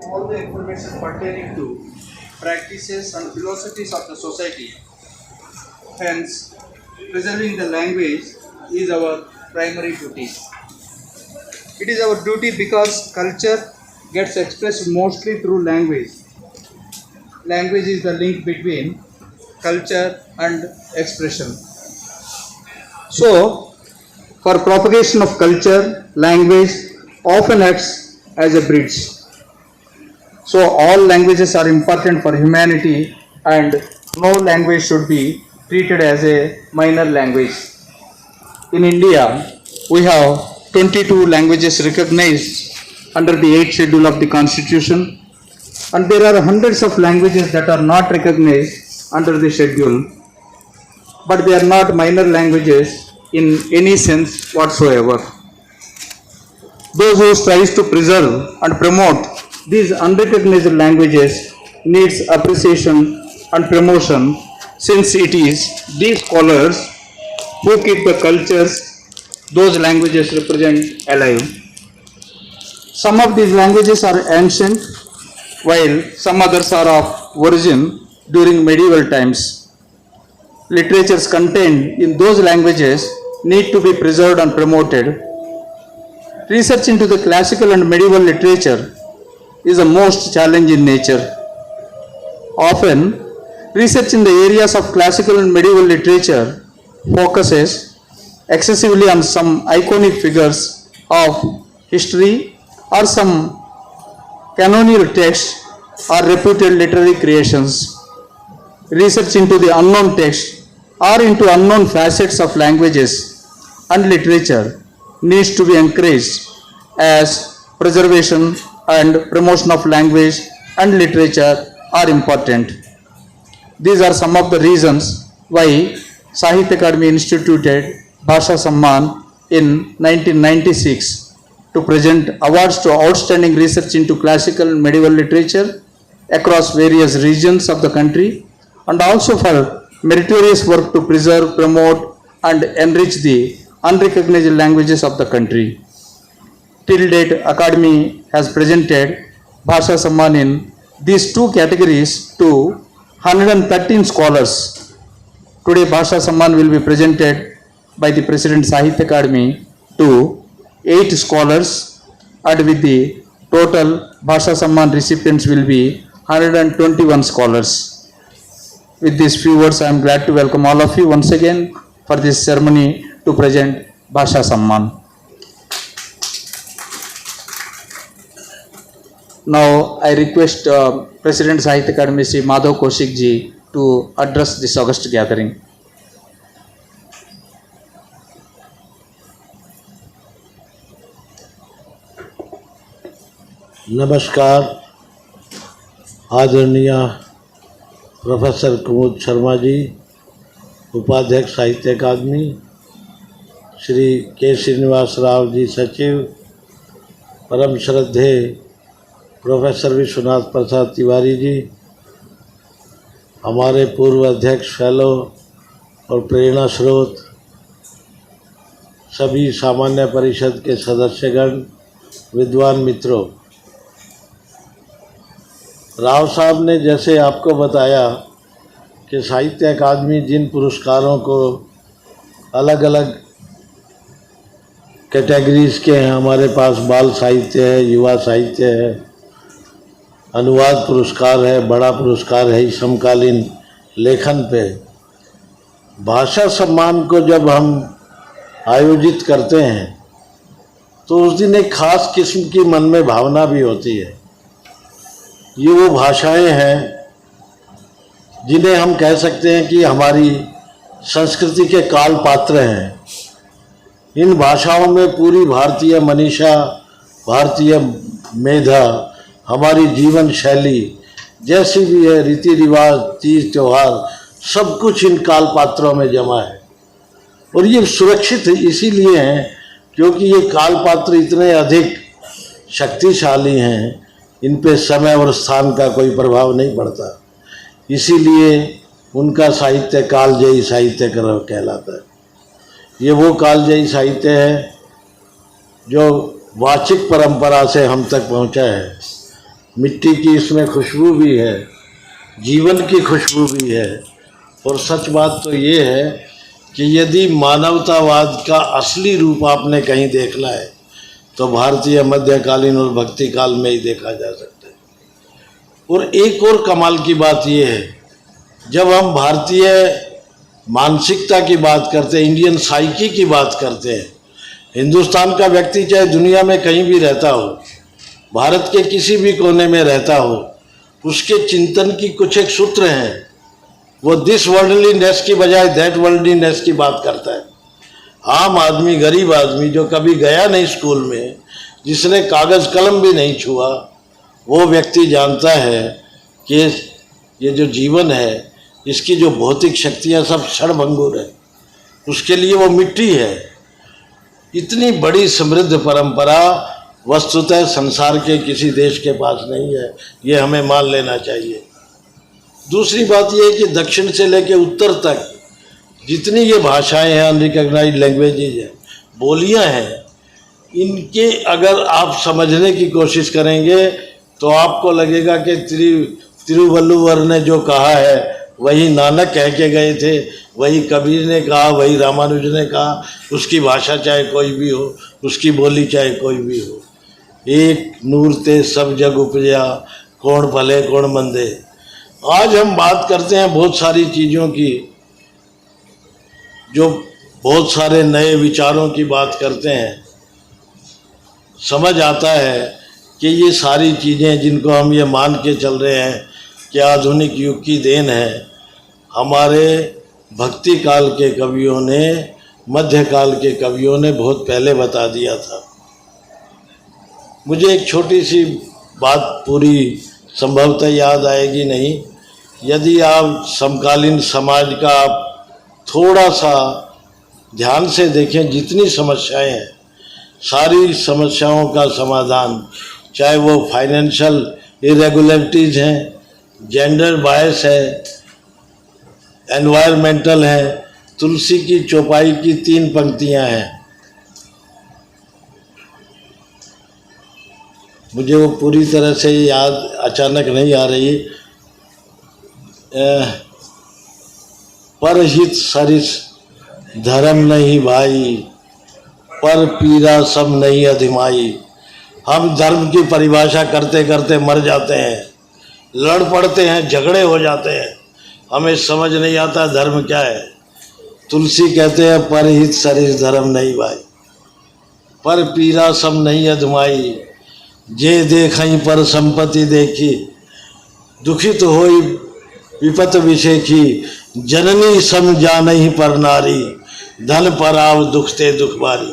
all the information pertaining to practices and philosophies of the society. Hence, preserving the language is our primary duty. It is our duty because culture gets expressed mostly through language. Language is the link between culture and expression. So, for propagation of culture, language often acts as a bridge. So all languages are important for humanity and no language should be treated as a minor language. In India, we have 22 languages recognized under the 8th schedule of the Constitution, and there are hundreds of languages that are not recognized under the schedule, but they are not minor languages in any sense whatsoever. Those who strive to preserve and promote these unrecognized languages needs appreciation and promotion, since it is these scholars who keep the cultures those languages represent alive. Some of these languages are ancient, while some others are of origin during medieval times. Literatures contained in those languages need to be preserved and promoted. Research into the classical and medieval literature is the most challenge in nature. Often, research in the areas of classical and medieval literature focuses excessively on some iconic figures of history or some canonical texts or reputed literary creations. Research into the unknown text or into unknown facets of languages and literature needs to be encouraged, as preservation and promotion of language and literature are important. These are some of the reasons why Sahitya Akademi instituted Bhasha Samman in 1996 to present awards to outstanding research into classical and medieval literature across various regions of the country, and also for meritorious work to preserve, promote and enrich the unrecognized languages of the country. Till date, Academy has presented Bhasha Samman in these two categories to 113 scholars. Today, Bhasha Samman will be presented by the President Sahitya Akademi to 8 scholars, and with the total Bhasha Samman recipients will be 121 scholars. With these few words, I am glad to welcome all of you once again for this ceremony to present Bhasha Samman. Now I request President Sahitya Akademi Sri Madhav Kaushik ji to address this august gathering. नमस्कार। आदरणीय professor कुमुद शर्मा जी, उपाध्यक्ष साहित्य अकादमी, श्री के श्रीनिवास राव जी सचिव, परम श्रद्धेय professor Vishwanath Prasad Tiwari ji, हमारे पूर्व अध्यक्ष फेलो और प्रेरणा स्रोत, सभी सामान्य परिषद के सदस्यगण, विद्वान मित्रों, राव साहब ने जैसे आपको बताया कि साहित्य अकादमी जिन पुरस्कारों को अलग अलग कैटेगरीज के हैं, हमारे पास बाल साहित्य है, युवा साहित्य है, अनुवाद पुरस्कार है, बड़ा पुरस्कार है समकालीन लेखन पे, भाषा सम्मान को जब हम आयोजित करते हैं तो उस दिन एक खास किस्म की मन में भावना भी होती है। ये वो भाषाएं हैं जिन्हें हम कह सकते हैं कि हमारी संस्कृति के काल पात्र हैं। इन भाषाओं में पूरी भारतीय मनीषा, भारतीय मेधा, हमारी जीवन शैली जैसी भी है, रीति रिवाज, तीज त्यौहार, सब कुछ इन काल पात्रों में जमा है। और ये सुरक्षित इसीलिए हैं क्योंकि ये काल पात्र इतने अधिक शक्तिशाली हैं, इन पे समय और स्थान का कोई प्रभाव नहीं पड़ता, इसीलिए उनका साहित्य कालजयी साहित्य कहलाता है। ये वो कालजयी साहित्य है जो वाचिक परंपरा से हम तक पहुंचा है। मिट्टी की इसमें खुशबू भी है, जीवन की खुशबू भी है। और सच बात तो ये है कि यदि मानवतावाद का असली रूप आपने कहीं देखना है तो भारतीय मध्यकालीन और भक्ति काल में ही देखा जा सकता है। और एक और कमाल की बात यह है, जब हम भारतीय मानसिकता की बात करते हैं, इंडियन साइकी की बात करते हैं, हिंदुस्तान का व्यक्ति चाहे दुनिया में कहीं भी रहता हो, भारत के किसी भी कोने में रहता हो, उसके चिंतन की कुछ एक सूत्र हैं। वो दिस वर्ल्डलीनेस की बजाय दैट वर्ल्डलीनेस की बात करता है। आम आदमी, गरीब आदमी जो कभी गया नहीं स्कूल में, जिसने कागज़ कलम भी नहीं छुआ, वो व्यक्ति जानता है कि ये जो जीवन है, इसकी जो भौतिक शक्तियाँ सब क्षणभंगुर है। उसके लिए वो मिट्टी है। इतनी बड़ी समृद्ध परंपरा वस्तुतः संसार के किसी देश के पास नहीं है, ये हमें मान लेना चाहिए। दूसरी बात यह है कि दक्षिण से लेकर उत्तर तक जितनी ये भाषाएं हैं, अनरिकॉग्नाइज्ड लैंग्वेजेज हैं, बोलियां हैं, इनके अगर आप समझने की कोशिश करेंगे तो आपको लगेगा कि तिरुवल्लुवर ने जो कहा है वही नानक कह के गए थे, वही कबीर ने कहा, वही रामानुज ने कहा। उसकी भाषा चाहे कोई भी हो, उसकी बोली चाहे कोई भी हो। एक नूर ते सब जग उपजया, कौन भले कौन मंदे। आज हम बात करते हैं बहुत सारी चीज़ों की, जो बहुत सारे नए विचारों की बात करते हैं। समझ आता है कि ये सारी चीज़ें जिनको हम ये मान के चल रहे हैं कि आधुनिक युग की देन है, हमारे भक्ति काल के कवियों ने, मध्यकाल के कवियों ने बहुत पहले बता दिया था। मुझे एक छोटी सी बात पूरी संभवतः याद आएगी नहीं। यदि आप समकालीन समाज का आप थोड़ा सा ध्यान से देखें, जितनी समस्याएं हैं, सारी समस्याओं का समाधान, चाहे वो फाइनेंशियल इरेगुलरिटीज़ हैं, जेंडर बायस है, एनवायरमेंटल है, तुलसी की चौपाई की 3 पंक्तियां हैं। मुझे वो पूरी तरह से याद अचानक नहीं आ रही। परहित सरिस धर्म नहीं भाई, पर पीरा सब नहीं अधिमाई। हम धर्म की परिभाषा करते करते मर जाते हैं, लड़ पड़ते हैं, झगड़े हो जाते हैं, हमें समझ नहीं आता धर्म क्या है। तुलसी कहते हैं परहित सरिस धर्म नहीं भाई, पर पीरा सब नहीं अधमाई। जे देखई पर संपत्ति देखी, दुखित होई विपत विषेखी। जननी सम जानहि पर नारी, धन पर आव दुखते दुख बारी।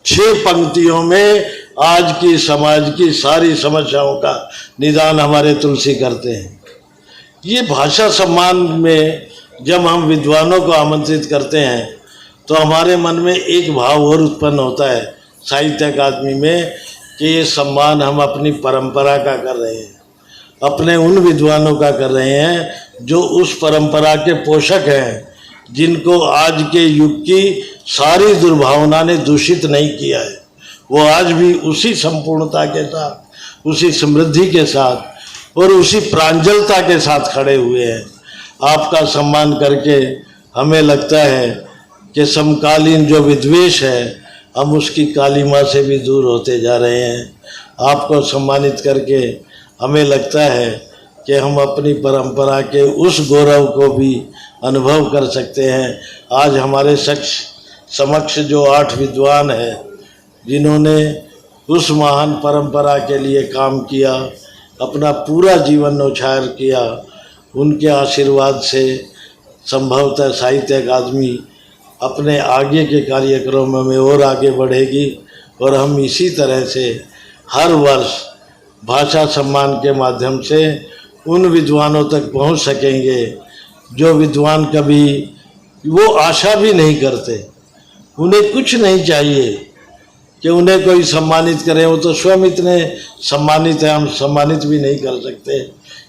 6 पंक्तियों में आज की समाज की सारी समस्याओं का निदान हमारे तुलसी करते हैं। ये भाषा सम्मान में जब हम विद्वानों को आमंत्रित करते हैं तो हमारे मन में एक भाव और उत्पन्न होता है साहित्य अकादमी में कि ये सम्मान हम अपनी परंपरा का कर रहे हैं, अपने उन विद्वानों का कर रहे हैं जो उस परंपरा के पोषक हैं, जिनको आज के युग की सारी दुर्भावना ने दूषित नहीं किया है। वो आज भी उसी संपूर्णता के साथ, उसी समृद्धि के साथ और उसी प्रांजलता के साथ खड़े हुए हैं। आपका सम्मान करके हमें लगता है कि समकालीन जो विद्वेष है, हम उसकी कालिमा से भी दूर होते जा रहे हैं। आपको सम्मानित करके हमें लगता है कि हम अपनी परंपरा के उस गौरव को भी अनुभव कर सकते हैं। आज हमारे समक्ष जो 8 विद्वान हैं, जिन्होंने उस महान परंपरा के लिए काम किया, अपना पूरा जीवन न्यौछावर किया, उनके आशीर्वाद से संभवतः साहित्य अकादमी अपने आगे के कार्यक्रमों में और आगे बढ़ेगी और हम इसी तरह से हर वर्ष भाषा सम्मान के माध्यम से उन विद्वानों तक पहुंच सकेंगे जो विद्वान कभी वो आशा भी नहीं करते। उन्हें कुछ नहीं चाहिए कि उन्हें कोई सम्मानित करे, वो तो स्वयं इतने सम्मानित है, हम सम्मानित भी नहीं कर सकते।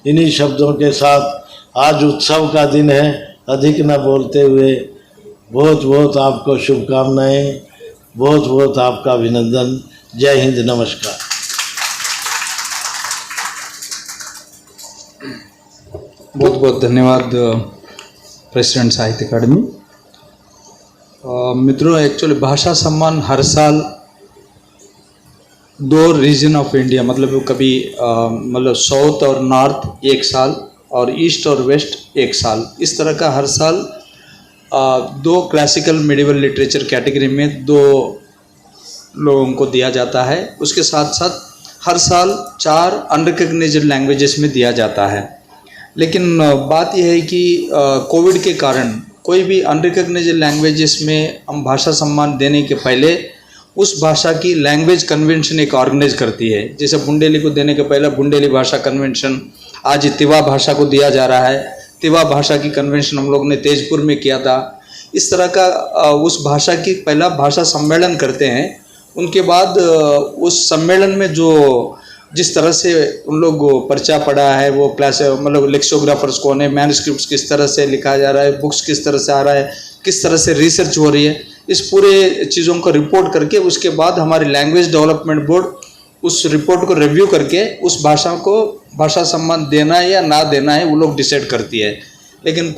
इन्हीं शब्दों के साथ आज उत्सव का दिन है, अधिक न बोलते हुए बहुत बहुत आपको शुभकामनाएं, बहुत बहुत आपका अभिनंदन। जय हिंद, नमस्कार। बहुत बहुत धन्यवाद प्रेसिडेंट साहित्य अकादमी। मित्रों, एक्चुअली भाषा सम्मान हर साल दो रीजन ऑफ इंडिया, मतलब कभी मतलब साउथ और नॉर्थ एक साल और ईस्ट और वेस्ट एक साल, इस तरह का हर साल दो क्लासिकल मेडिवल लिटरेचर कैटेगरी में दो लोगों को दिया जाता है। उसके साथ साथ हर साल 4 अनरिकग्नाइज्ड लैंग्वेजेस में दिया जाता है। लेकिन बात यह है कि कोविड के कारण कोई भी अनरिकग्नाइज्ड लैंग्वेजेस में हम भाषा सम्मान देने के पहले उस भाषा की लैंग्वेज कन्वेंशन एक ऑर्गेनाइज करती है। जैसे बुंदेली को देने के पहले बुंदेली भाषा कन्वेंशन, आज तिवा भाषा को दिया जा रहा है, तिवा भाषा की कन्वेंशन हम लोग ने तेजपुर में किया था। इस तरह का उस भाषा की पहला भाषा सम्मेलन करते हैं। उनके बाद उस सम्मेलन में जो जिस तरह से उन लोग पर्चा पढ़ा है, वो क्लास मतलब लेक्सोग्राफर्स कौन है, मैन्युस्क्रिप्ट्स किस तरह से लिखा जा रहा है, बुक्स किस तरह से आ रहा है, किस तरह से रिसर्च हो रही है, इस पूरे चीज़ों को रिपोर्ट करके उसके बाद हमारी लैंग्वेज डेवलपमेंट बोर्ड उस रिपोर्ट को रिव्यू करके उस भाषा को भाषा सम्मान देना है या ना देना है वो लोग डिसाइड करती है। लेकिन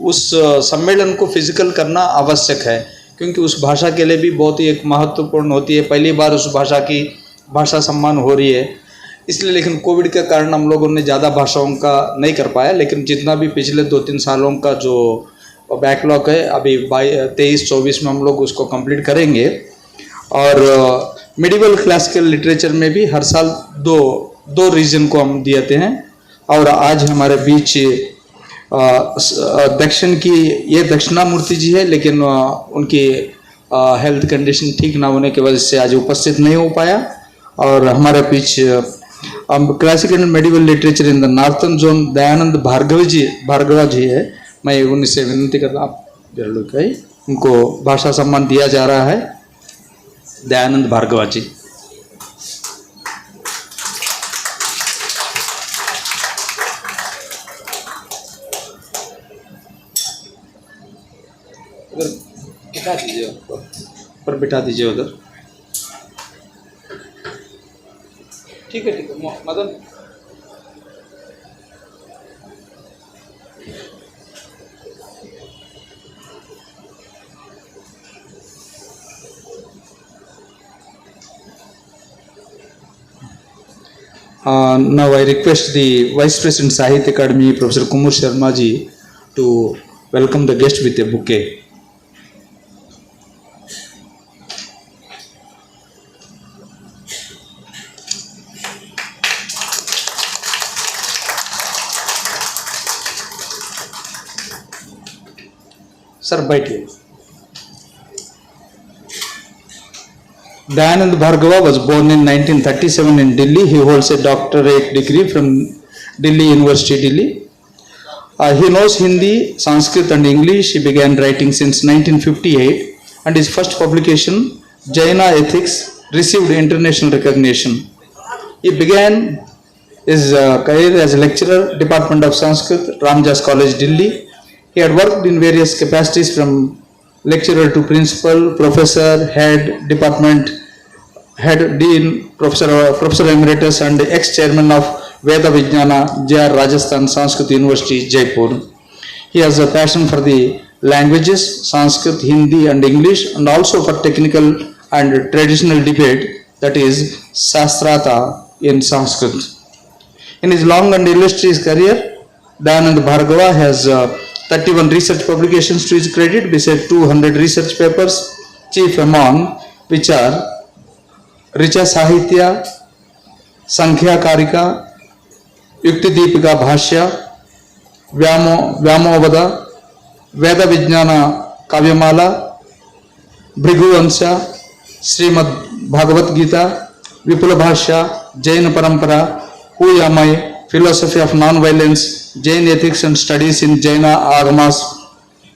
उस सम्मेलन को फिजिकल करना आवश्यक है, क्योंकि उस भाषा के लिए भी बहुत ही एक महत्वपूर्ण होती है। पहली बार उस भाषा की भाषा सम्मान हो रही है इसलिए। लेकिन कोविड के कारण हम लोगों ने ज़्यादा भाषाओं का नहीं कर पाया, लेकिन जितना भी पिछले 2-3 सालों का जो बैकलॉग है अभी 23-24 में हम लोग उसको कंप्लीट करेंगे। और मेडिवल क्लासिकल लिटरेचर में भी हर साल दो रीजन को हम देते हैं। और आज हमारे बीच दक्षिण की ये दक्षिणामूर्ति जी है, लेकिन उनकी हेल्थ कंडीशन ठीक ना होने की वजह से आज उपस्थित नहीं हो पाया। और हमारे बीच classical and medieval literature in the northern zone Dayanand Bhargava ji है। मैं उनसे विनती करता आप उनको भाषा सम्मान दिया जा रहा है। दयानंद भार्गवा जी। उधर बिठा दीजिए, ऊपर बिठा दीजिए उधर। ठीक है Madan. Now I request the Vice President Sahitya Academy, Professor Kumar Sharma ji, to welcome the guest with a bouquet. Sir, बैठिए। Dayanand Bhargava was born in 1937 in Delhi. He holds a doctorate degree from Delhi University, Delhi. He knows Hindi, Sanskrit and English. He began writing since 1958 and his first publication, Jaina Ethics, received international recognition. He began his career as a lecturer, Department of Sanskrit, Ramjas College, Delhi. He had worked in various capacities from lecturer to principal, professor, head, department, head, dean, professor emeritus and ex-chairman of Veda Vijnana, J.R. Rajasthan Sanskrit University, Jaipur. He has a passion for the languages, Sanskrit, Hindi and English, and also for technical and traditional debate, that is Shastrata in Sanskrit. In his long and illustrious career, Dayanand Bhargava has 31 research publications to his credit, besides 200 research papers, chief among which are Richa Sahitya, Sankhya Karika, Yukti Deepika Bhashya, Vyamavada, Veda Vijnana Kavyamala, Bhriguvansha, Srimad Bhagavad Gita, Vipula Bhashya, Jain Parampara, Who Am I, Philosophy of Non-Violence, Jain Ethics and Studies in Jaina Agamas.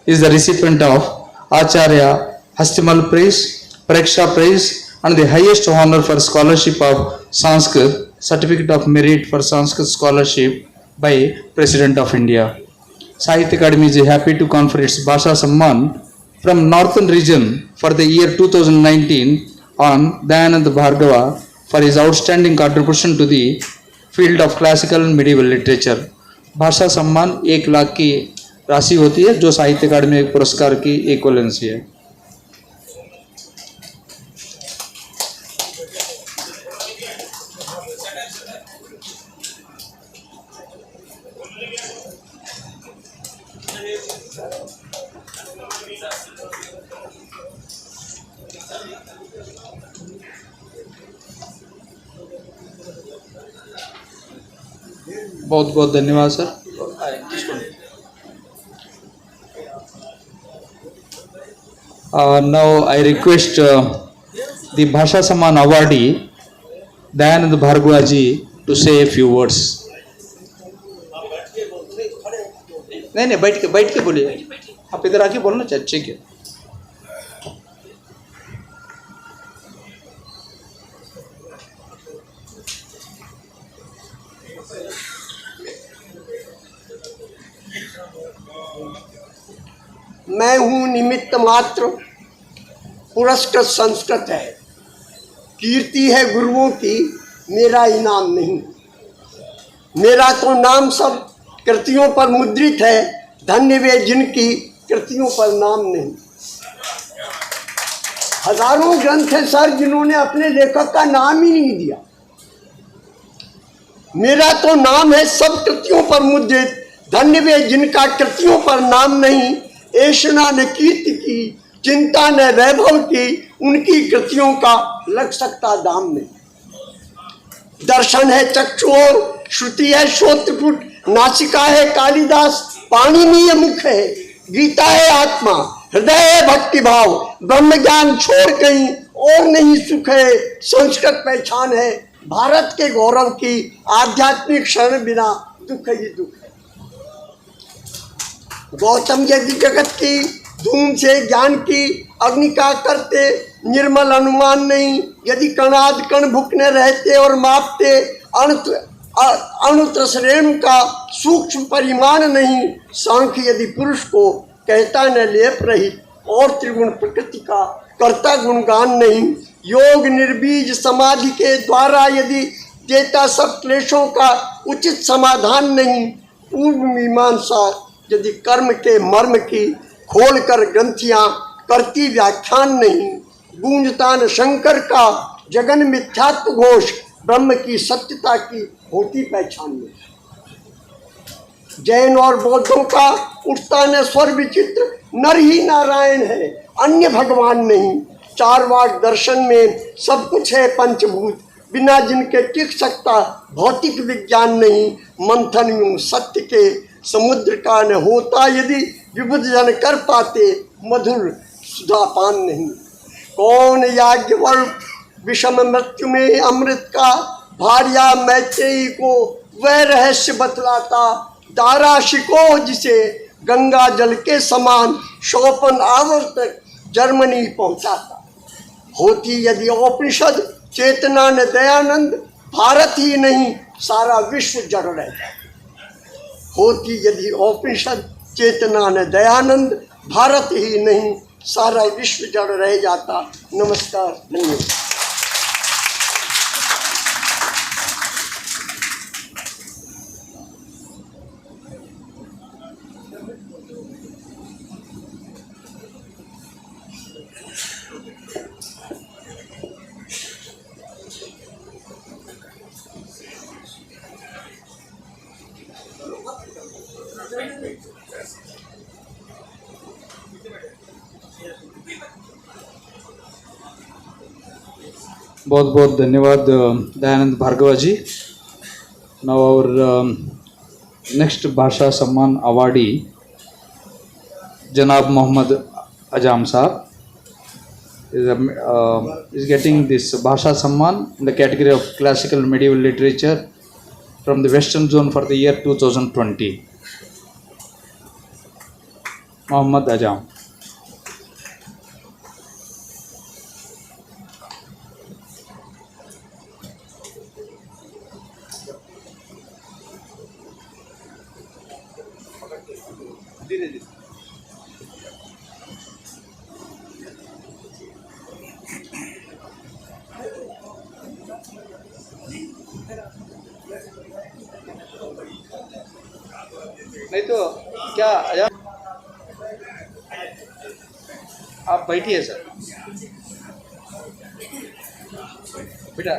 Is the recipient of Acharya Hastimal Prize, Preksha Prize and the highest honor for scholarship of Sanskrit, Certificate of Merit for Sanskrit Scholarship by President of India. Sahitya Academy is happy to confer its Bhasha Samman from Northern region for the year 2019 on Dayanand Bhargava for his outstanding contribution to the field of classical and medieval literature. भाषा सम्मान 1 लाख की राशि होती है जो साहित्य अकादमी पुरस्कार की इक्वलेंसी है। बहुत बहुत धन्यवाद sir. Now I request the Bhasha Samman awardee Dayanand Bhargava ji to say a few words. नहीं बैठ के बोलिए, आप इधर आके बोलना चाहिए। ठीक है। मैं हूँ निमित्त मात्र, पुरस्कृत संस्कृत है, कीर्ति है गुरुओं की, मेरा इनाम नहीं। मेरा तो नाम सब कृतियों पर मुद्रित है, धन्य वे जिनकी कृतियों पर नाम नहीं। हजारों ग्रंथ हैं सर जिन्होंने अपने लेखक का नाम ही नहीं दिया। मेरा तो नाम है सब कृतियों पर मुद्रित, धन्य वे जिनका कृतियों पर नाम नहीं। ऐशना न कीर्ति की, चिंता न वैभव की, उनकी कृतियों का लग सकता दाम नहीं। दर्शन है चक्षु और श्रुति है श्रोत्रपुट, नासिका है कालिदास, पाणिनीय मुख है, गीता है आत्मा, हृदय है भक्ति भाव, ब्रह्म ज्ञान छोड़ कहीं और नहीं सुख है। संस्कृत पहचान है भारत के गौरव की, आध्यात्मिक शरण बिना दुख ही दुख है। गौतम यदि जगत की धूम से ज्ञान की अग्नि का करते, निर्मल अनुमान नहीं। यदि कणाद कण भुकने रहते और मापते, अणुत्र रेणु का सूक्ष्म परिमाण नहीं। सांख्य यदि पुरुष को कहता न लेप रहित, और त्रिगुण प्रकृति का करता गुणगान नहीं। योग निर्बीज समाधि के द्वारा यदि देता सब क्लेशों का उचित समाधान नहीं। पूर्व मीमांसा यदि कर्म के मर्म की खोल कर ग्रंथियां करती व्याख्यान नहीं। गूंजता न शंकर का जगन मिथ्यात्व घोष, ब्रह्म की सत्यता की होती पहचान नहीं। जैन और बौद्धों का उठता न स्वर विचित्र, नर ही नारायण है अन्य भगवान नहीं। चार वाक दर्शन में सब कुछ है पंचभूत, बिना जिनके टिक सकता भौतिक विज्ञान नहीं। मंथन यूं सत्य के समुद्र का न होता, यदि विबुध जन कर पाते मधुर सुधापान नहीं। कौन याज्ञवल्क्य विषम मृत्यु में अमृत का भार्या मैत्रेयी को वह रहस्य बतलाता। दारा शिको जिसे गंगा जल के समान, शोपन आवर्तक जर्मनी पहुंचाता। होती यदि उपनिषद चेतना न दयानंद, भारत ही नहीं सारा विश्व जड़ रहता। होती यदि उपनिषद चेतना न दयानंद, भारत ही नहीं सारा विश्व जड़ रह जाता। नमस्कार, धन्यवाद। बहुत बहुत धन्यवाद दयानंद भार्गवा जी। नाउ आवर नेक्स्ट भाषा सम्मान अवार्डी जनाब मोहम्मद अजाम साहब is getting this Bhasha Samman in the category of classical medieval literature from the Western Zone for the year 2020. Mohammad Ajam. नहीं तो क्या अजान, आप बैठिए सर, बेटा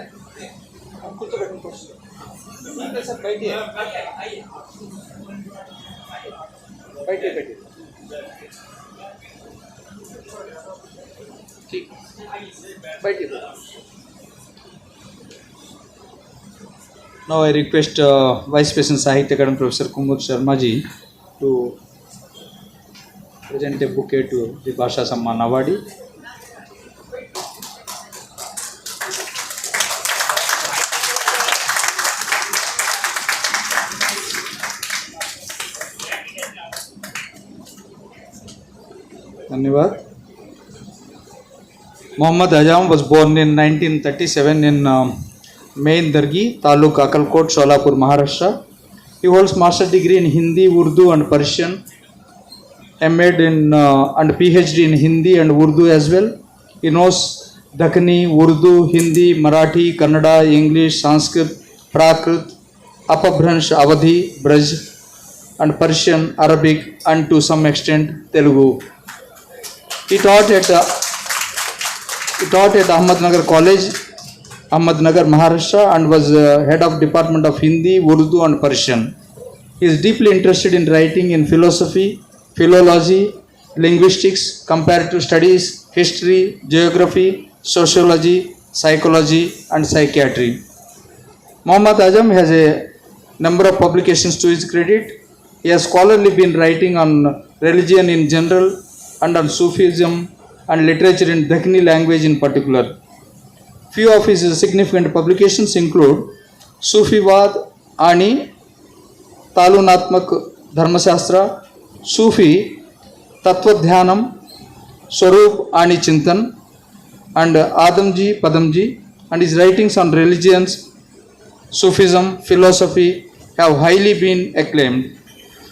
आप खुद तो बैठो सर, बैठिए बैठिए बैठिए, ठीक, बैठिए। Now I request Vice President Sahitya Academy Professor Kumud Sharma ji to present a bouquet to the Bhasha Samman awardee. धन्यवाद। Muhammad Ajam was born in 1937 in Main Dargi, Taluk Akalkot, Solapur, Maharashtra. He holds master degree in Hindi, Urdu and Persian, MA and PhD in Hindi and Urdu as well. He knows Dakhini, Urdu, Hindi, Marathi, Kannada, English, Sanskrit, Prakrit, Apabhransh, Awadhi, Braj and Persian, Arabic and to some extent Telugu. He taught at Ahmednagar College, Ahmednagar, Maharashtra, and was head of Department of Hindi, Urdu and Persian. He is deeply interested in writing in philosophy, philology, linguistics, comparative studies, history, geography, sociology, psychology and psychiatry. Muhammad Ajam has a number of publications to his credit. He has scholarly been writing on religion in general and on Sufism and literature in Dakhini language in particular. Few of his significant publications include Sufivad Ani Talunatmak Dharmasastra, Sufi Tattvadhyanam, Swarup Ani Chintan, and Adamji Padamji, and his writings on religions, Sufism, philosophy have highly been acclaimed.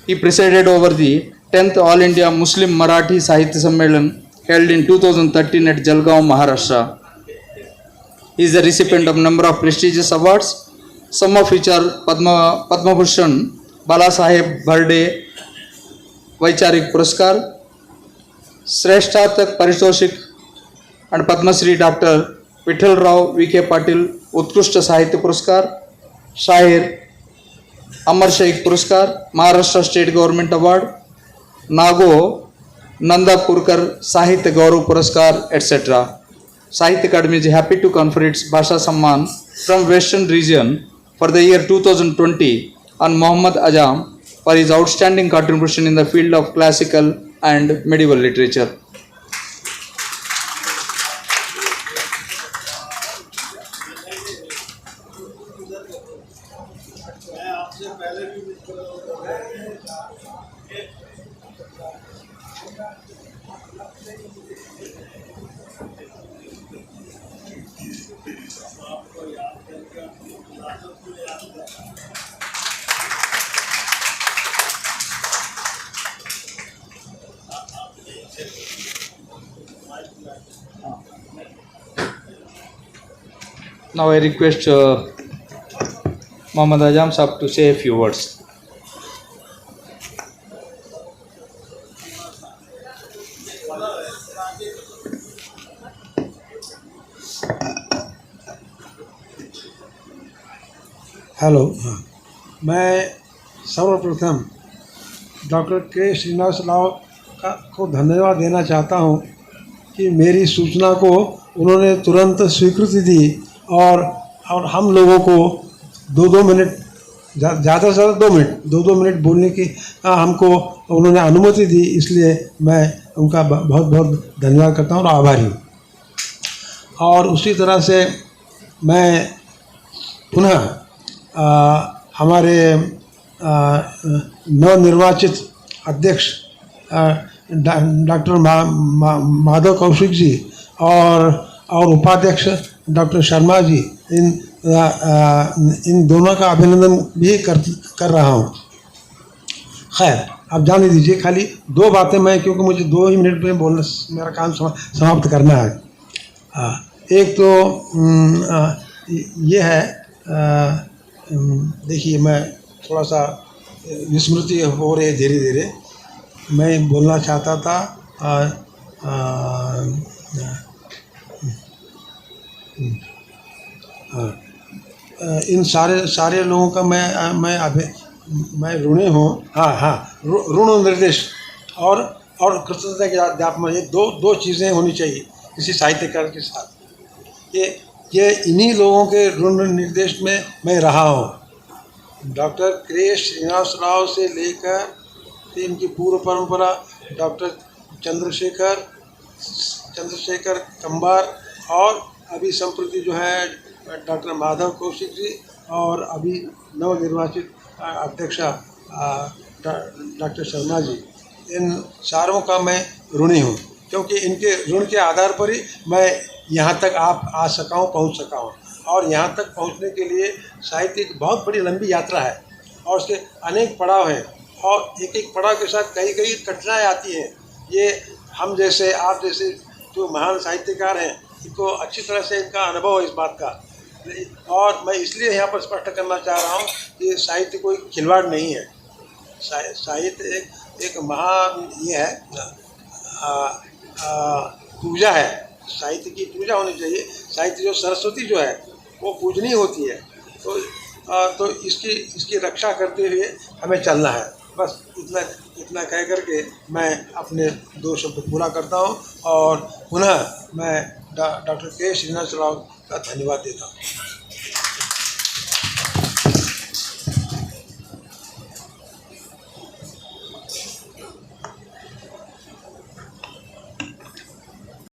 He presided over the 10th All India Muslim Marathi Sahitya Sammelan held in 2013 at Jalgaon, Maharashtra. He is the recipient of a number of prestigious awards, some of which are Padma Bhushan, Bala Saheb Bharde Vaicharik Puraskar, Shreshtatak Paritoshik, and Padma Shri Dr. Vittal Rao V.K. Patil Utkrishta Sahitya Puraskar, Shahir Amar Shaikh Puraskar, Maharashtra State Government Award, Nago Nandapurkar Sahitya Gaurav Puraskar, etc. Sahitya Academy is happy to confer its Bhasha Samman from Western region for the year 2020 on Muhammad Ajam for his outstanding contribution in the field of classical and medieval literature. Now I request Muhammad Ajam Sahab to say a few words. Hello, मैं सर्वप्रथम doctor के श्रीनिवास राव को धन्यवाद देना चाहता हूं कि मेरी सूचना को उन्होंने तुरंत स्वीकृति दी और हम लोगों को 2-2 मिनट, ज़्यादा से ज़्यादा 2 मिनट बोलने की हमको उन्होंने अनुमति दी। इसलिए मैं उनका बहुत बहुत धन्यवाद करता हूं और आभारी हूँ। और उसी तरह से मैं पुनः हमारे नवनिर्वाचित अध्यक्ष डॉक्टर माधव कौशिक जी और उपाध्यक्ष डॉक्टर शर्मा जी, इन दोनों का अभिनंदन भी कर रहा हूँ। खैर, आप जान दीजिए, खाली 2 बातें मैं, क्योंकि मुझे 2 ही मिनट में बोलना, मेरा काम समाप्त करना है। एक तो ये है, देखिए मैं थोड़ा सा विस्मृति हो रही है धीरे धीरे। मैं बोलना चाहता था इन सारे लोगों का मैं ऋणी हूँ। ऋण निर्देश और कृतज्ञता के ज्ञापन, ये दो चीज़ें होनी चाहिए किसी साहित्यकार के साथ। ये इन्हीं लोगों के ऋण निर्देश में मैं रहा हूँ। डॉक्टर के श्रीनिवास राव से लेकर इनकी पूर्व परंपरा डॉक्टर चंद्रशेखर कंबार, और अभी संप्रति जो है डॉक्टर माधव कौशिक जी, और अभी नवनिर्वाचित अध्यक्ष डॉक्टर शर्मा जी, इन सारों का मैं ऋणी हूँ, क्योंकि इनके ऋण के आधार पर ही मैं यहाँ तक आ सका हूँ, पहुँच सका हूँ। और यहाँ तक पहुँचने के लिए साहित्य की बहुत बड़ी लंबी यात्रा है और उसके अनेक पड़ाव हैं, और एक एक पड़ाव के साथ कई कठिनाई आती हैं। ये हम जैसे, आप जैसे जो महान साहित्यकार हैं, इनको अच्छी तरह से इनका अनुभव है इस बात का। और मैं इसलिए यहाँ पर स्पष्ट करना चाह रहा हूँ कि साहित्य कोई खिलवाड़ नहीं है। साहित्य एक महान ये है, पूजा है। साहित्य की पूजा होनी चाहिए। साहित्य जो सरस्वती जो है वो पूजनीय होती है, तो इसकी रक्षा करते हुए हमें चलना है। बस इतना कह करके मैं अपने 2 शब्द पूरा करता हूँ, और पुनः मैं डॉक्टर के श्रीनिवास राव का धन्यवाद देता हूँ।